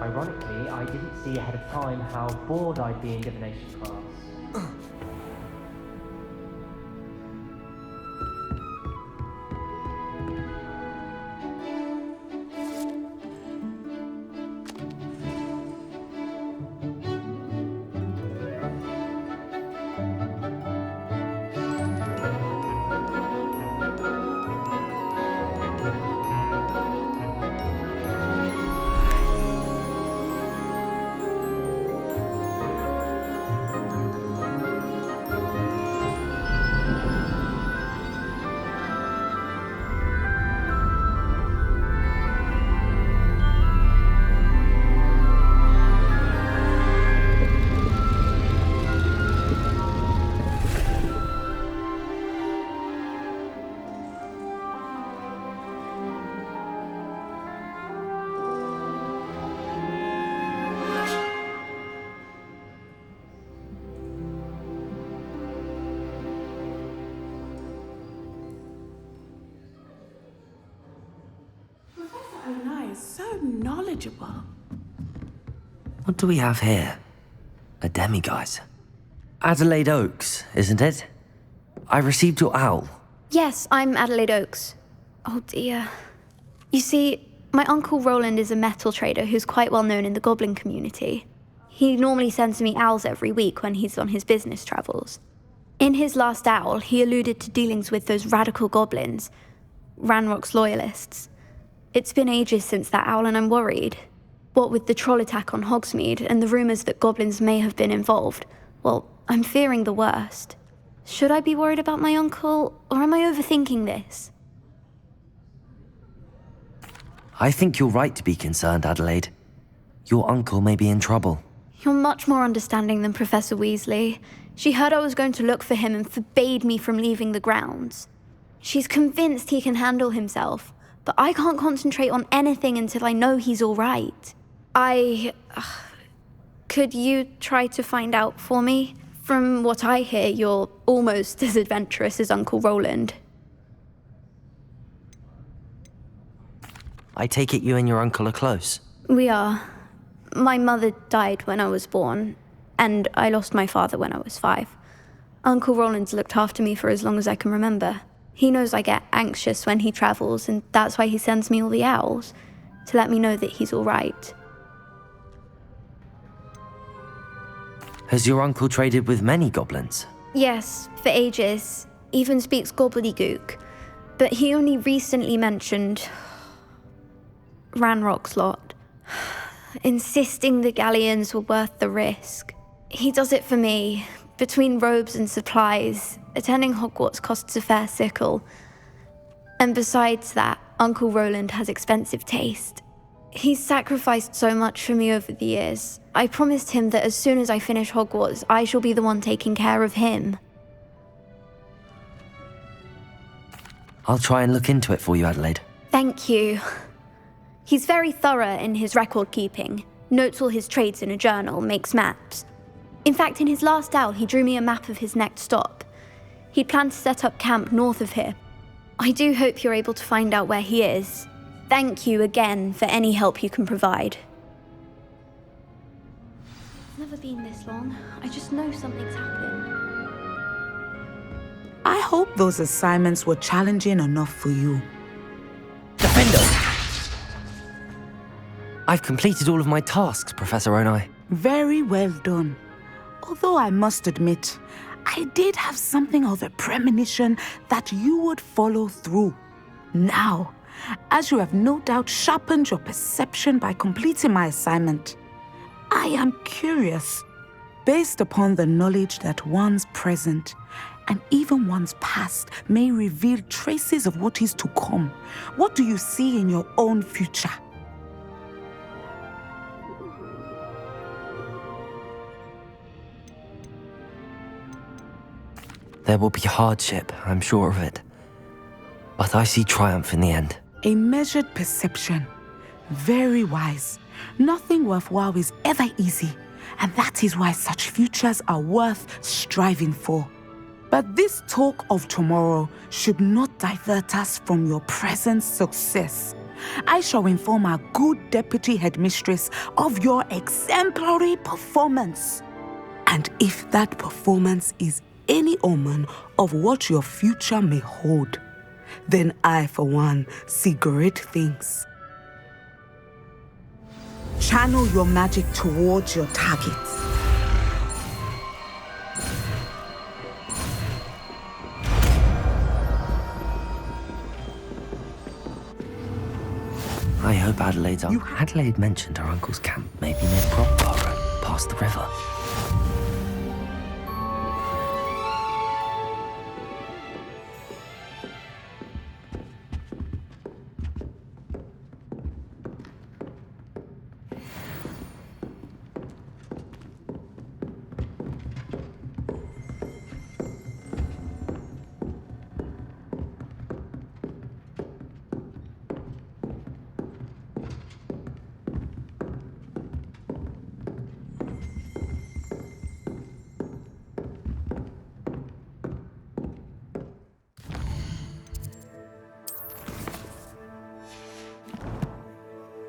Ironically, I didn't see ahead of time how bored I'd be in divination class. Professor Onai is so knowledgeable. What do we have here? A demiguise. Adelaide Oaks, isn't it? I received your owl. Yes, I'm Adelaide Oaks. Oh dear. You see, my uncle Roland is a metal trader who's quite well known in the goblin community. He normally sends me owls every week when he's on his business travels. In his last owl, he alluded to dealings with those radical goblins, Ranrock's loyalists. It's been ages since that owl and I'm worried. What with the troll attack on Hogsmeade and the rumours that goblins may have been involved, well, I'm fearing the worst. Should I be worried about my uncle, or am I overthinking this? I think you're right to be concerned, Adelaide. Your uncle may be in trouble. You're much more understanding than Professor Weasley. She heard I was going to look for him and forbade me from leaving the grounds. She's convinced he can handle himself, but I can't concentrate on anything until I know he's all right. Could you try to find out for me? From what I hear, you're almost as adventurous as Uncle Roland. I take it you and your uncle are close. We are. My mother died when I was born, and I lost my father when I was 5. Uncle Roland's looked after me for as long as I can remember. He knows I get anxious when he travels, and that's why he sends me all the owls, to let me know that he's all right. Has your uncle traded with many goblins? Yes, for ages. Even speaks gobbledygook. But he only recently mentioned Ranrock's lot, insisting the galleons were worth the risk. He does it for me. Between robes and supplies, attending Hogwarts costs a fair sickle. And besides that, Uncle Roland has expensive taste. He's sacrificed so much for me over the years. I promised him that as soon as I finish Hogwarts, I shall be the one taking care of him. I'll try and look into it for you, Adelaide. Thank you. He's very thorough in his record keeping, notes all his trades in a journal, makes maps. In fact, in his last owl, he drew me a map of his next stop. He'd planned to set up camp north of here. I do hope you're able to find out where he is. Thank you again for any help you can provide. It's never been this long. I just know something's happened. I hope those assignments were challenging enough for you. Descendo! I've completed all of my tasks, Professor Onai. Very well done. Although I must admit, I did have something of a premonition that you would follow through. Now, as you have no doubt sharpened your perception by completing my assignment, I am curious, based upon the knowledge that one's present and even one's past may reveal traces of what is to come. What do you see in your own future? There will be hardship, I'm sure of it. But I see triumph in the end. A measured perception. Very wise. Nothing worthwhile is ever easy, and that is why such futures are worth striving for. But this talk of tomorrow should not divert us from your present success. I shall inform our good deputy headmistress of your exemplary performance. And if that performance is any omen of what your future may hold, then I, for one, see great things. Channel your magic towards your targets. I hope Adelaide mentioned her uncle's camp may be near Prop past the river.